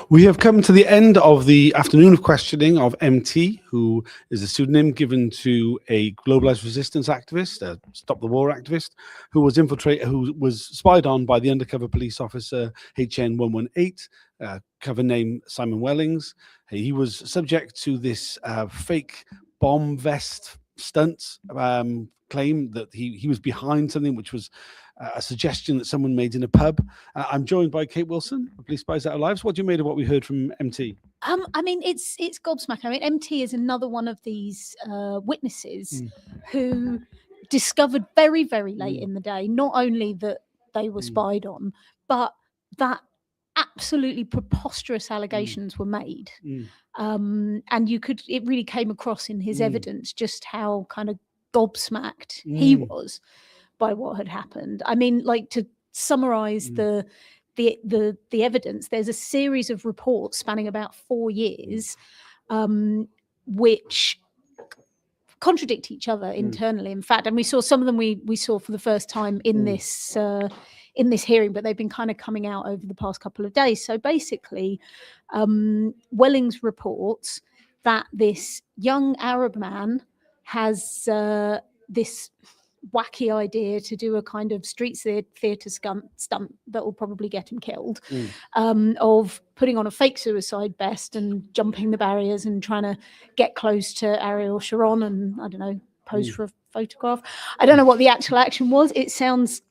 We have come to the end of the afternoon of questioning of MT, who is a pseudonym given to a globalized resistance activist, a stop the war activist, who was spied on by the undercover police officer HN118, cover name Simon Wellings. He was subject to this fake bomb vest stunt claim that he was behind something, which was a suggestion that someone made in a pub. I'm joined by Kate Wilson, of Police Spies Out of Lives. What do you made of what we heard from MT? I mean, it's gobsmacking. I mean, MT is another one of these witnesses who discovered very, very late in the day, not only that they were spied on, but that absolutely preposterous allegations were made. And it really came across in his evidence just how kind of gobsmacked he was by what had happened. I mean, like, to summarize the evidence, there's a series of reports spanning about 4 years, which contradict each other internally, in fact. And we saw some of them we saw for the first time in this hearing, but they've been kind of coming out over the past couple of days. So basically, Wellings reports that this young Arab man has this wacky idea to do a kind of street theatre stunt that will probably get him killed, of putting on a fake suicide vest and jumping the barriers and trying to get close to Ariel Sharon and, I don't know, pose for a photograph. I don't know what the actual action was. It sounds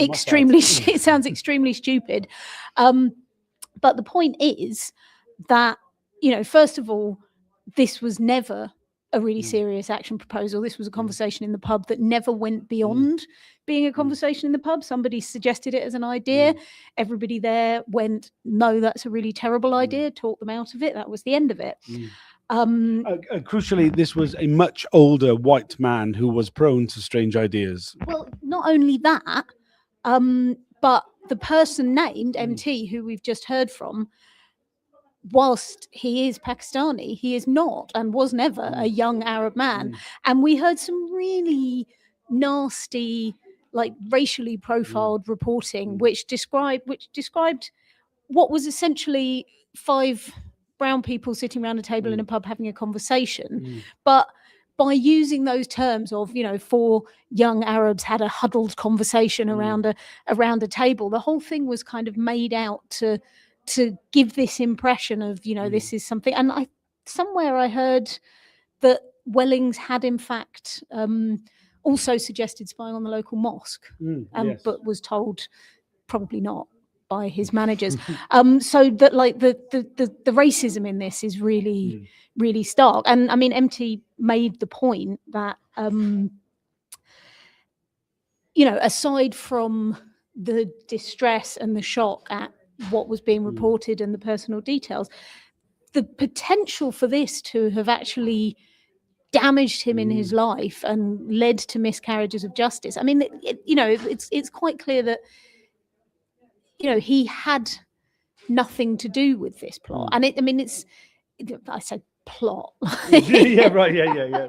extremely stupid. But the point is that, first of all, this was never a really serious action proposal. This was a conversation in the pub that never went beyond being a conversation in the pub. Somebody suggested it as an idea. Everybody there went, no, that's a really terrible idea, talked them out of it. That was the end of it. Crucially, this was a much older white man who was prone to strange ideas. Well, not only that, but the person named MT, who we've just heard from, whilst he is Pakistani, he is not and was never a young Arab man. And we heard some really nasty, like, racially profiled reporting, which described what was essentially 5 brown people sitting around a table in a pub having a conversation. But by using those terms of, 4 young Arabs had a huddled conversation around a table, the whole thing was kind of made out to give this impression of, this is something. And somewhere I heard that Wellings had in fact also suggested spying on the local mosque, but was told probably not by his managers. So that, like, the racism in this is really, really stark. And I mean, MT made the point that, aside from the distress and the shock at what was being reported and the personal details, the potential for this to have actually damaged him in his life and led to miscarriages of justice. I mean, it's quite clear that, he had nothing to do with this plot. And I said plot. Yeah, right. Yeah.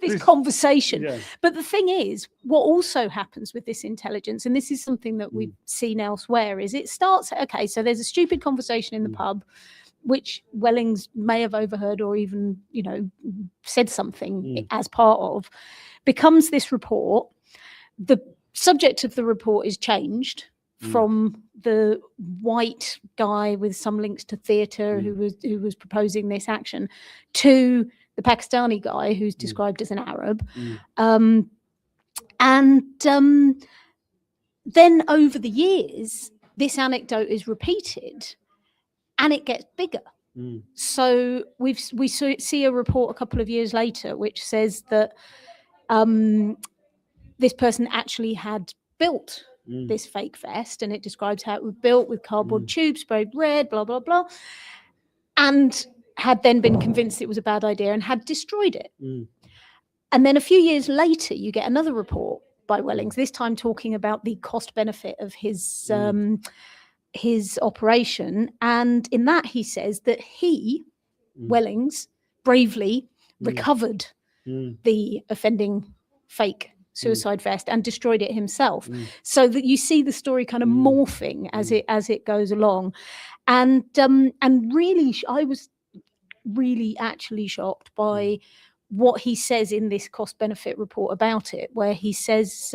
This conversation. Yeah. But the thing is, what also happens with this intelligence, and this is something that we've seen elsewhere, is it starts, okay, so there's a stupid conversation in the pub, which Wellings may have overheard or even, said something as part of, becomes this report. The subject of the report is changed from the white guy with some links to theatre who was proposing this action to the Pakistani guy who's described as an Arab. Then over the years, this anecdote is repeated and it gets bigger. So we see a report a couple of years later which says that this person actually had built this fake vest, and it describes how it was built with cardboard tubes sprayed red, blah, blah, blah, and had then been convinced it was a bad idea and had destroyed it. And then a few years later, you get another report by Wellings, this time talking about the cost benefit of his operation. And in that, he says that he, Wellings, bravely recovered the offending fake suicide vest and destroyed it himself, so that you see the story kind of morphing as it goes along. And really, I was really actually shocked by what he says in this cost benefit report about it, where he says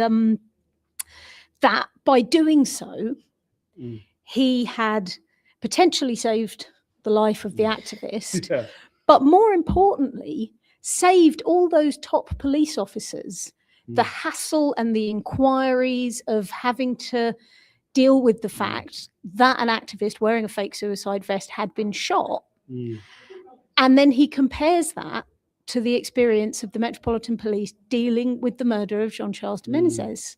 that by doing so, he had potentially saved the life of the activist, Yeah. but more importantly, saved all those top police officers the hassle and the inquiries of having to deal with the fact that an activist wearing a fake suicide vest had been shot. And then he compares that to the experience of the Metropolitan Police dealing with the murder of Jean-Charles de Menezes.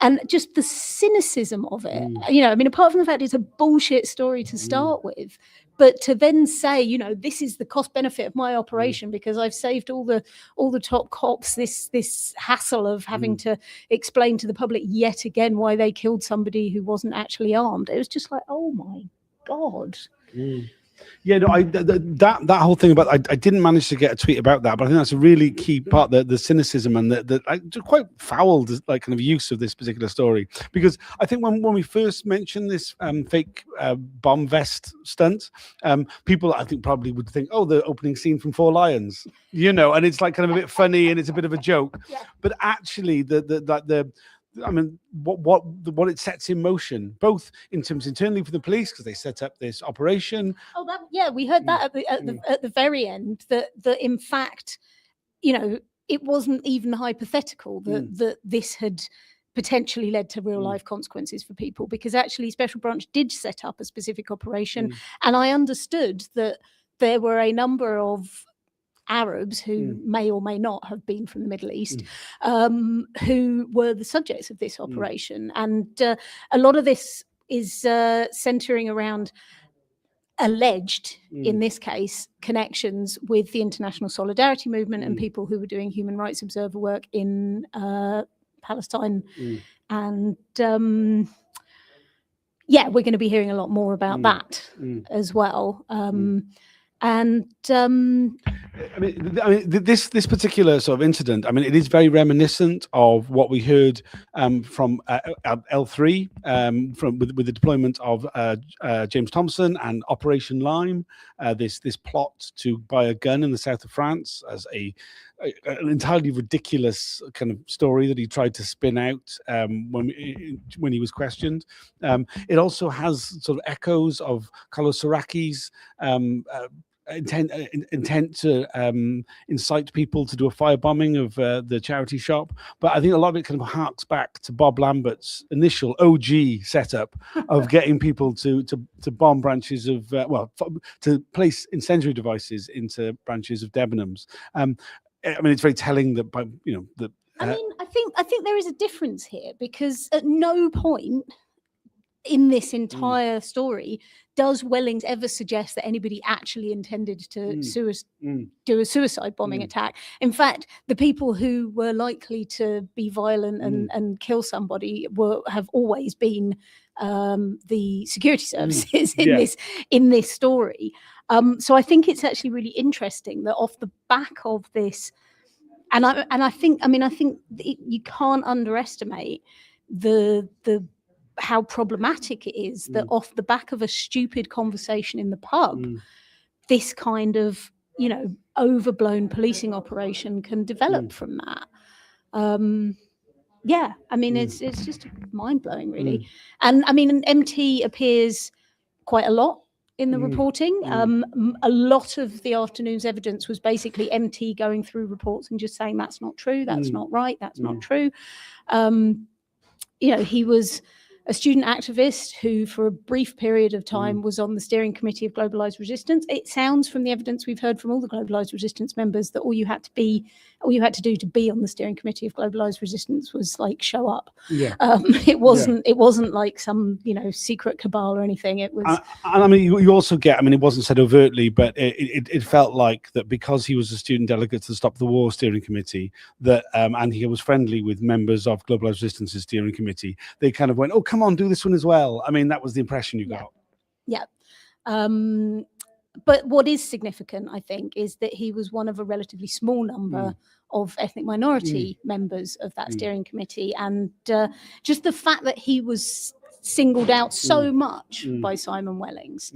And just the cynicism of it, you know, I mean, apart from the fact it's a bullshit story to start with, but to then say, you know, this is the cost benefit of my operation because I've saved all the top cops this hassle of having to explain to the public yet again why they killed somebody who wasn't actually armed. It was just like, oh my God. Yeah, no, that whole thing about I didn't manage to get a tweet about that, but I think that's a really key part, the cynicism and the quite foul like kind of use of this particular story. Because I think when we first mentioned this fake bomb vest stunt, people I think probably would think, oh, the opening scene from Four Lions, you know, and it's like kind of a bit funny and it's a bit of a joke. Yeah. But actually, I mean, what it sets in motion, both in terms internally for the police, because they set up this operation. Oh, yeah, we heard that at the very end. That in fact, you know, it wasn't even hypothetical that this had potentially led to real life consequences for people, because actually Special Branch did set up a specific operation, and I understood that there were a number of Arabs who may or may not have been from the Middle East, who were the subjects of this operation. And a lot of this is centering around alleged, in this case, connections with the International Solidarity Movement and people who were doing human rights observer work in Palestine. And yeah, we're going to be hearing a lot more about that as well. And I mean, this particular sort of incident, I mean, it is very reminiscent of what we heard from L3 with the deployment of James Thompson and Operation Lime, this plot to buy a gun in the south of France as an entirely ridiculous kind of story that he tried to spin out when he was questioned. It also has sort of echoes of Carlos Saraki's intent to incite people to do a firebombing of the charity shop, but I think a lot of it kind of harks back to Bob Lambert's initial OG setup of getting people to bomb branches of to place incendiary devices into branches of Debenhams. I mean, it's very telling that by I mean, I think there is a difference here, because at no point in this entire story does Wellings ever suggest that anybody actually intended to do a suicide bombing attack. In fact, the people who were likely to be violent and kill somebody have always been the security services in this story. So I think it's actually really interesting that off the back of this, and I think you can't underestimate the how problematic it is that off the back of a stupid conversation in the pub, this kind of, you know, overblown policing operation can develop from that. Yeah, I mean, it's just mind-blowing, really. And I mean, MT appears quite a lot in the reporting. A lot of the afternoon's evidence was basically MT going through reports and just saying that's not true, that's not right, that's not true. You know, he was a student activist who, for a brief period of time, was on the steering committee of Globalised Resistance. It sounds from the evidence we've heard from all the Globalised Resistance members that all you had to do to be on the steering committee of Globalised Resistance was like show up. Yeah. It wasn't like some, you know, secret cabal or anything. It was. And I mean, you also get, I mean, it wasn't said overtly, but it felt like that because he was a student delegate to the Stop the War steering committee, that and he was friendly with members of Globalised Resistance's steering committee, they kind of went, oh, come on, do this one as well. I mean, that was the impression you got. Yeah. But what is significant, I think, is that he was one of a relatively small number of ethnic minority members of that steering committee. And just the fact that he was singled out so much by Simon Wellings.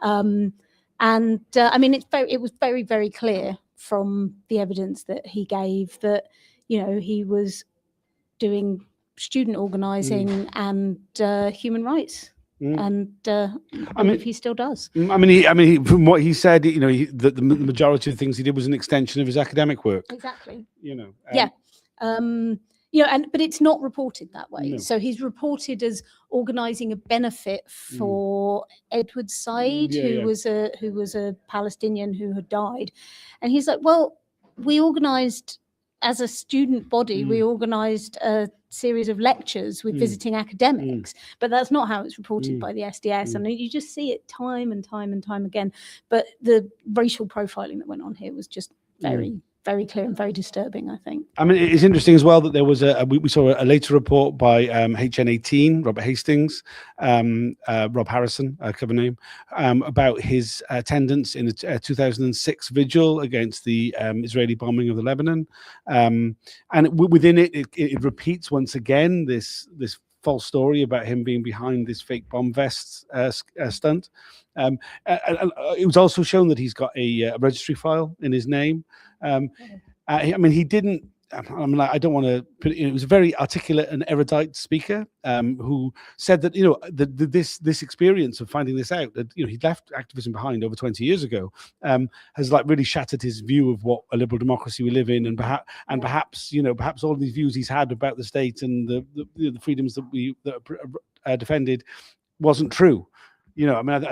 I mean, it was very, very clear from the evidence that he gave that, you know, he was doing student organising and human rights. And I mean, he still does. I mean, from what he said, you know, the majority of the things he did was an extension of his academic work. Exactly. You know. Yeah. You know, but it's not reported that way. No. So he's reported as organising a benefit for Edward Said, who was a Palestinian who had died, and he's like, well, we organised as a student body, we organised a series of lectures with visiting academics, but that's not how it's reported by the SDS. And you just see it time and time and time again. But the racial profiling that went on here was just very, very clear and very disturbing, I think. I mean, it's interesting as well that there was we saw a later report by HN18, Robert Hastings, Rob Harrison, cover name, about his attendance in the 2006 vigil against the Israeli bombing of the Lebanon. And within it repeats once again this false story about him being behind this fake bomb vest stunt. And it was also shown that he's got a registry file in his name. I mean, he didn't. I'm like, I don't want to put it. It was a very articulate and erudite speaker who said that, you know, this experience of finding this out, that, you know, he left activism behind over 20 years ago, has like really shattered his view of what a liberal democracy we live in, and perhaps you know, perhaps all these views he's had about the state and the freedoms that are defended wasn't true. You know, I mean,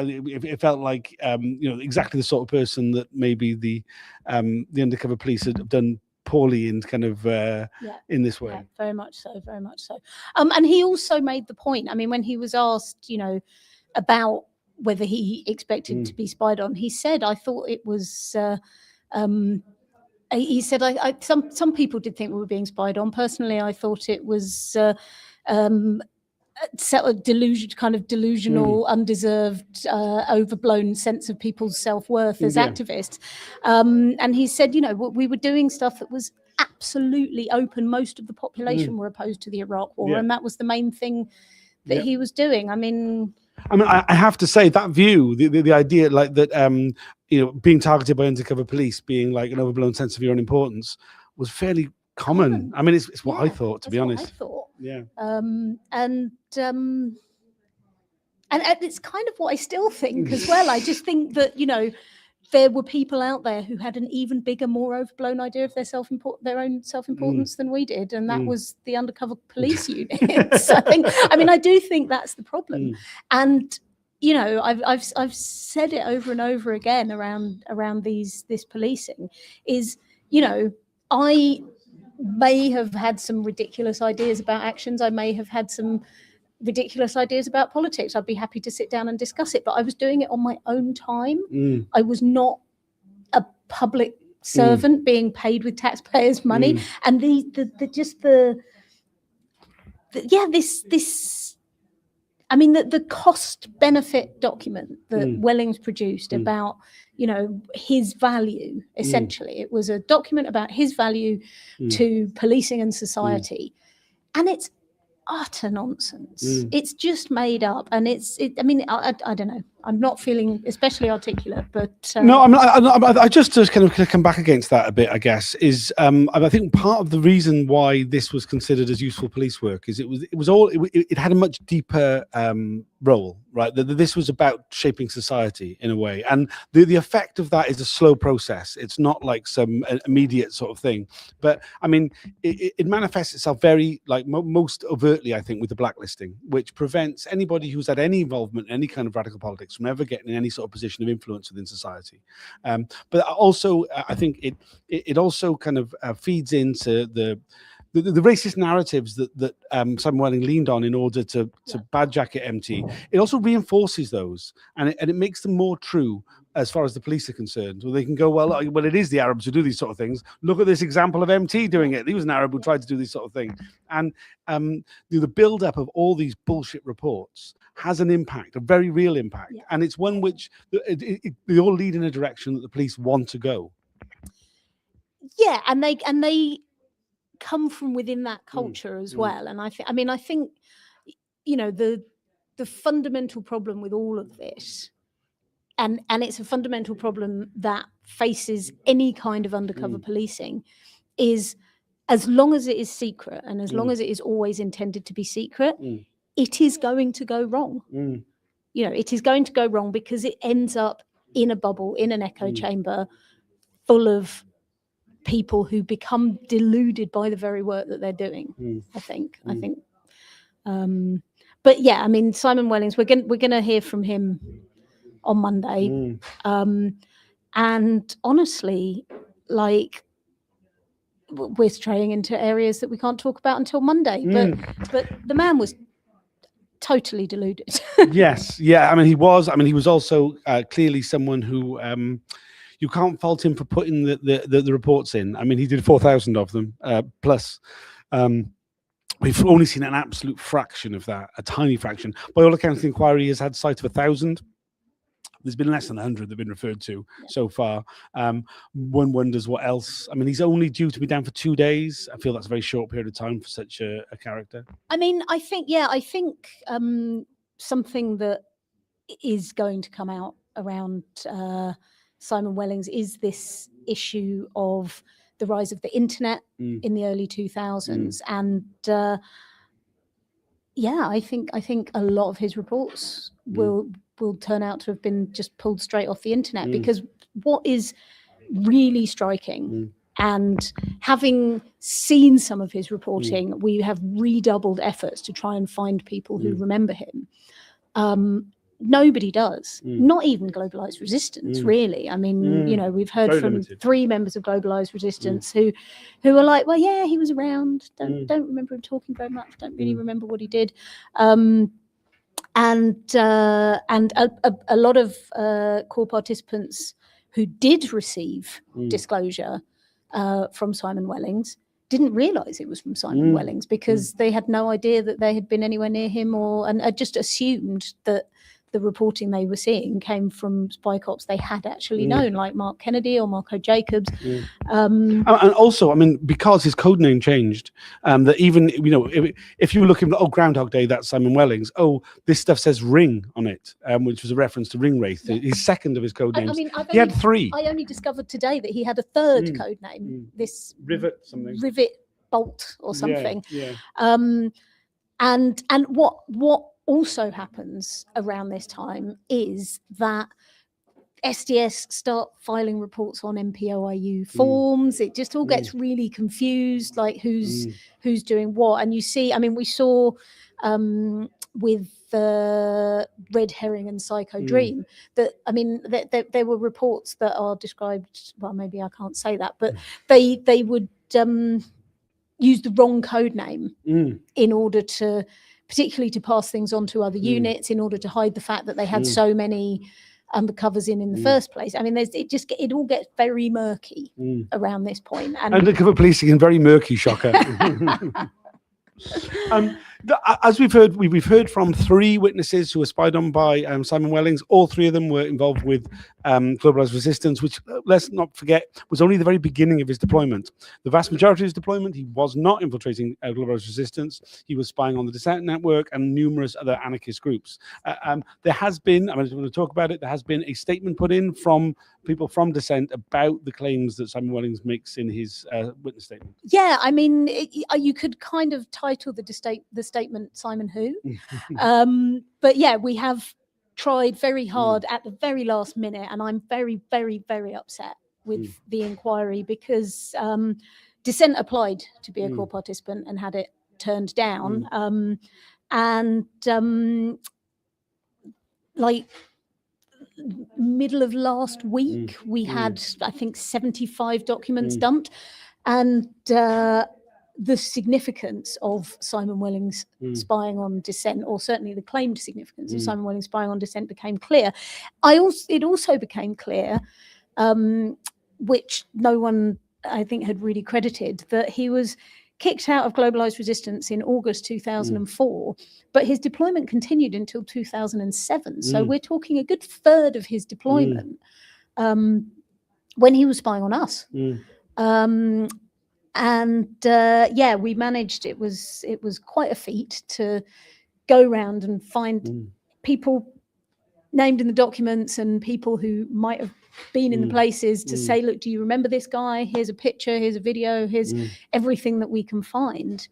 it felt like you know, exactly the sort of person that maybe the undercover police had done poorly in kind of in this way. Yeah, very much so, very much so. And he also made the point, I mean, when he was asked, you know, about whether he expected to be spied on, he said, I thought it was he said, some people did think we were being spied on. Personally, I thought it was delusional, undeserved, overblown sense of people's self-worth as activists. And he said, you know, we were doing stuff that was absolutely open. Most of the population were opposed to the Iraq War, and that was the main thing that he was doing. I mean, I have to say that view, the idea like that, you know, being targeted by undercover police being like an overblown sense of your own importance was fairly common. I mean, it's what I thought, to be honest. I thought. Yeah. And it's kind of what I still think as well. I just think that, you know, there were people out there who had an even bigger, more overblown idea of their own self-importance than we did, and that was the undercover police units. I mean, I do think that's the problem. And you know, I've said it over and over again around this policing is, you know, I may have had some ridiculous ideas about actions. I may have had some ridiculous ideas about politics. I'd be happy to sit down and discuss it, but I was doing it on my own time. I was not a public servant being paid with taxpayers' money. And I mean, the cost benefit document that Wellings produced about, you know, his value, essentially. It was a document about his value to policing and society. And it's utter nonsense. It's just made up. And I mean, I don't know. I'm not feeling especially articulate, but no, I just to kind of come back against that a bit, I guess, is I think part of the reason why this was considered as useful police work is it had a much deeper role, right? This was about shaping society in a way, and the effect of that is a slow process. It's not like some immediate sort of thing, but I mean, it manifests itself very like most overtly, I think, with the blacklisting, which prevents anybody who's had any involvement in any kind of radical politics from ever getting in any sort of position of influence within society. But also, I think it also kind of feeds into the racist narratives that Simon Welling leaned on in order to bad jacket MT. It also reinforces those, and it makes them more true as far as the police are concerned. Well, they can go, well, it is the Arabs who do these sort of things. Look at this example of MT doing it. He was an Arab who tried to do this sort of thing. And the build-up of all these bullshit reports has an impact, a very real impact. Yeah. And it's one which they all lead in a direction that the police want to go. Yeah, and they come from within that culture as well. And I think, you know, the fundamental problem with all of this, and it's a fundamental problem that faces any kind of undercover policing, is as long as it is secret and as long as it is always intended to be secret, it is going to go wrong. You know, it is going to go wrong because it ends up in a bubble, in an echo chamber, full of people who become deluded by the very work that they're doing. I think. But yeah, I mean, Simon Wellings, we're gonna hear from him on Monday, and honestly, like, we're straying into areas that we can't talk about until Monday. But the man was totally deluded. Yes, yeah. I mean, he was. I mean, he was also clearly someone who you can't fault him for putting the reports in. I mean, he did 4,000 of them plus. We've only seen an absolute fraction of that, a tiny fraction. By all accounts, the inquiry has had sight of 1,000. There's been less than 100 that have been referred to so far. One wonders what else. I mean, he's only due to be down for 2 days. I feel that's a very short period of time for such a character. I mean, I think something that is going to come out around Simon Wellings is this issue of the rise of the internet in the early 2000s, and I think a lot of his reports will turn out to have been just pulled straight off the internet, because what is really striking, and having seen some of his reporting, we have redoubled efforts to try and find people who remember him. Nobody does, not even Globalized Resistance, really. I mean, you know, we've heard Very from limited. 3 members of Globalized Resistance who are like, well, yeah, he was around. Don't remember him talking very much. Don't really remember what he did. And a lot of core participants who did receive disclosure from Simon Wellings didn't realise it was from Simon Wellings, because they had no idea that they had been anywhere near him, and just assumed that the reporting they were seeing came from spy cops they had actually known, like Mark Kennedy or Marco Jacobs. And also, I mean, because his code name changed, that even, you know, if you were looking at, Groundhog Day, that's Simon Wellings. Oh, this stuff says Ring on it, which was a reference to Ring Wraith. His second of his code names. I mean, he had 3. I only discovered today that he had a third code name. This Rivet something. Rivet Bolt or something. Yeah. And what also happens around this time is that SDS start filing reports on MPOIU forms. It just all gets really confused, like who's doing what. And you see, I mean, we saw with Red Herring and Psycho Dream that, I mean, there were reports that are described, well, maybe I can't say that, but they would use the wrong code name in order to, particularly to pass things on to other units, in order to hide the fact that they had so many undercovers in the first place. I mean, it all gets very murky around this point. And undercover policing and very murky, shocker. As we've heard from 3 witnesses who were spied on by Simon Wellings. All 3 of them were involved with Globalized Resistance, which, let's not forget, was only the very beginning of his deployment. The vast majority of his deployment, he was not infiltrating Globalized Resistance. He was spying on the Dissent Network and numerous other anarchist groups. There has been, I just want to talk about it, there has been a statement put in from people from Dissent about the claims that Simon Wellings makes in his witness statement. Yeah, I mean, you could kind of title the statement Simon Who. But yeah, we have tried very hard at the very last minute, and I'm very, very, very upset with the inquiry, because Dissent applied to be a core participant and had it turned down. Like middle of last week, we had, I think, 75 documents dumped, and the significance of Simon Wellings spying on Dissent, or certainly the claimed significance of Simon Wellings spying on Dissent, became clear. It also became clear, which no one, I think, had really credited, that he was kicked out of Globalized Resistance in August 2004, but his deployment continued until 2007. So we're talking a good third of his deployment when he was spying on us. We managed, it was quite a feat to go around and find people named in the documents and people who might have been in the places to say, look, do you remember this guy? Here's a picture, here's a video, here's everything that we can find.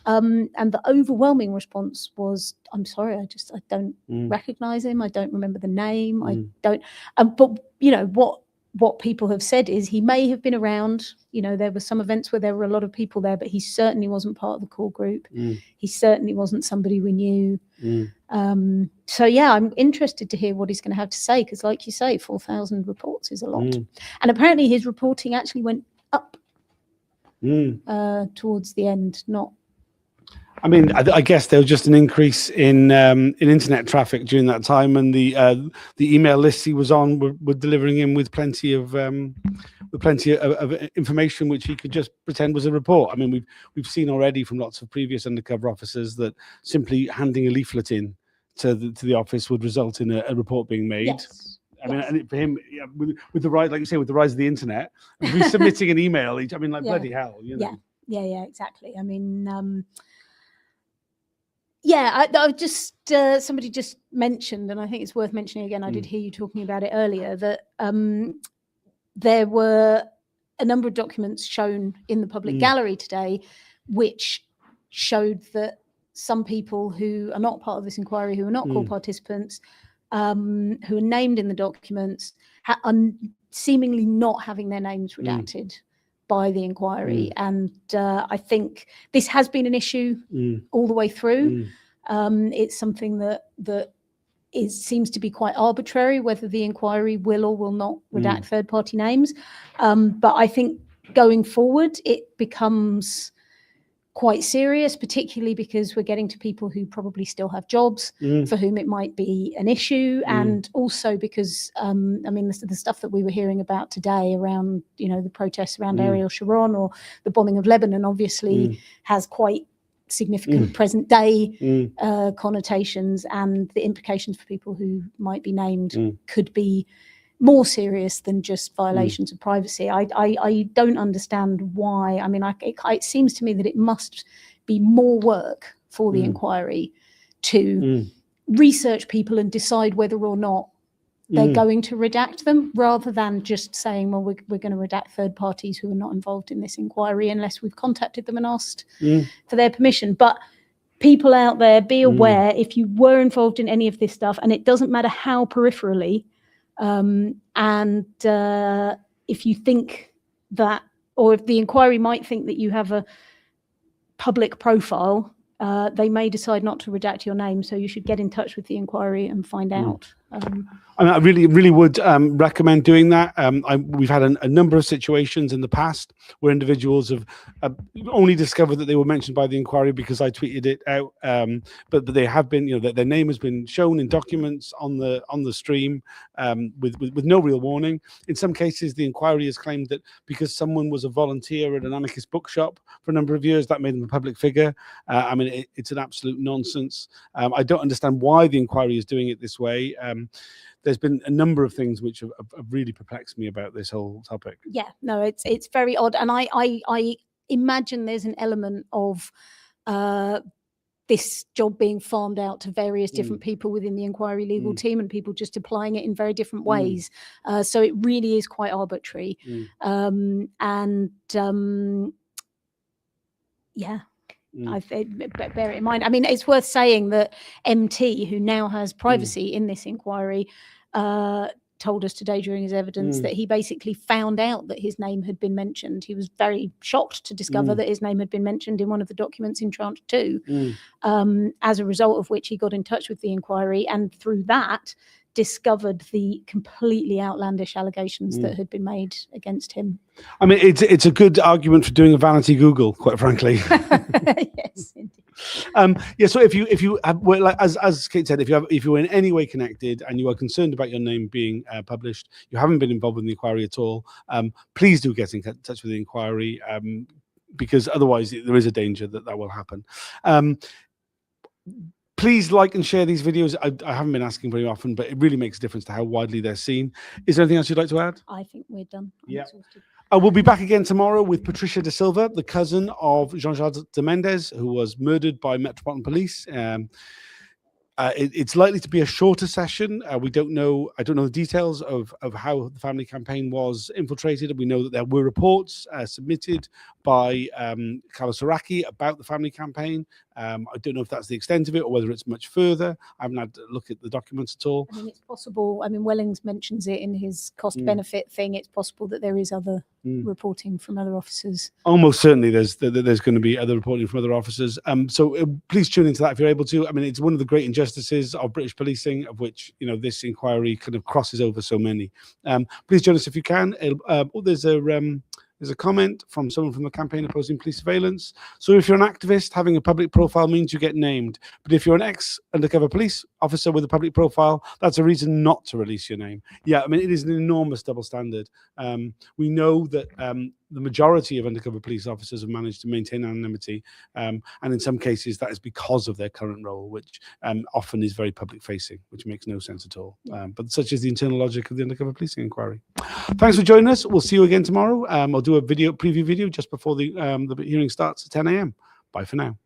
And the overwhelming response was, I'm sorry, I don't recognize him. I don't remember the name. I don't, but you know, what people have said is he may have been around, you know, there were some events where there were a lot of people there, but he certainly wasn't part of the core group. He certainly wasn't somebody we knew. So yeah, I'm interested to hear what he's going to have to say, because like you say, 4,000 reports is a lot. And apparently his reporting actually went up towards the end, not. I mean, I guess there was just an increase in internet traffic during that time, and the email lists he was on were delivering him with plenty of information which he could just pretend was a report. I mean, we've seen already from lots of previous undercover officers that simply handing a leaflet in to the office would result in a report being made. Yes. I mean, and for him, yeah, with the rise, like you say, with the rise of the internet, resubmitting an email, I mean, like bloody hell, you know. Yeah, exactly. I mean, I just somebody just mentioned, and I think it's worth mentioning again. I did hear you talking about it earlier, that there were a number of documents shown in the public gallery today, which showed that some people who are not part of this inquiry, who are not core participants, who are named in the documents, are seemingly not having their names redacted by the inquiry. And I think this has been an issue all the way through. It's something that seems to be quite arbitrary, whether the inquiry will or will not redact third-party names. But I think going forward, it becomes quite serious, particularly because we're getting to people who probably still have jobs, for whom it might be an issue, and also because I mean the stuff that we were hearing about today around, you know, the protests around Ariel Sharon or the bombing of Lebanon obviously has quite significant present day connotations, and the implications for people who might be named could be more serious than just violations of privacy. I don't understand why. I mean, it seems to me that it must be more work for the inquiry to research people and decide whether or not they're going to redact them, rather than just saying, well, we're going to redact third parties who are not involved in this inquiry unless we've contacted them and asked for their permission. But people out there, be aware, if you were involved in any of this stuff, and it doesn't matter how peripherally, and if you think that, or if the inquiry might think that you have a public profile, they may decide not to redact your name. So you should get in touch with the inquiry and find out. I mean, I really would recommend doing that. We've had a number of situations in the past where individuals have only discovered that they were mentioned by the inquiry because I tweeted it out. But they have been, you know, their name has been shown in documents on the stream with no real warning. In some cases, the inquiry has claimed that because someone was a volunteer at an anarchist bookshop for a number of years, that made them a public figure. I mean, it's an absolute nonsense. I don't understand why the inquiry is doing it this way. There's been a number of things which have really perplexed me about this whole topic. Yeah, no, it's very odd, and I imagine there's an element of this job being farmed out to various different people within the inquiry legal team, and people just applying it in very different ways. So it really is quite arbitrary, yeah. Bear it in mind. I mean, it's worth saying that MT, who now has privacy in this inquiry, told us today during his evidence that he basically found out that his name had been mentioned. He was very shocked to discover that his name had been mentioned in one of the documents in tranche 2, as a result of which he got in touch with the inquiry, and through that discovered the completely outlandish allegations that had been made against him. I mean, it's a good argument for doing a vanity Google, quite frankly. Yes, indeed. Yeah. So if you have, well, like, as Kate said, if you're in any way connected and you are concerned about your name being published, you haven't been involved in the inquiry at all, please do get in touch with the inquiry, because otherwise there is a danger that will happen. Please like and share these videos. I haven't been asking very often, but it really makes a difference to how widely they're seen. Is there anything else you'd like to add? I think we're done. Yeah. We'll be back again tomorrow with Patricia Da Silva, the cousin of Jean-Jacques de Mendes, who was murdered by Metropolitan Police. It's likely to be a shorter session. We don't know. I don't know the details of how the family campaign was infiltrated. We know that there were reports submitted by Carlos Araki about the family campaign. I don't know if that's the extent of it or whether it's much further. I haven't had a look at the documents at all. I mean, it's possible. I mean, Wellings mentions it in his cost benefit thing. It's possible that there is other reporting from other officers. Almost certainly there's going to be other reporting from other officers. So please tune into that if you're able to. I mean, it's one of the great injustices of British policing, of which, you know, this inquiry kind of crosses over so many. Please join us if you can. There's a comment from someone from the campaign opposing police surveillance. So if you're an activist, having a public profile means you get named. But if you're an ex-undercover police officer with a public profile, that's a reason not to release your name. Yeah, I mean, it is an enormous double standard. We know that the majority of undercover police officers have managed to maintain anonymity. And in some cases, that is because of their current role, which often is very public-facing, which makes no sense at all. But such is the internal logic of the undercover policing inquiry. Thanks for joining us. We'll see you again tomorrow. I'll do a preview video just before the hearing starts at 10 a.m. Bye for now.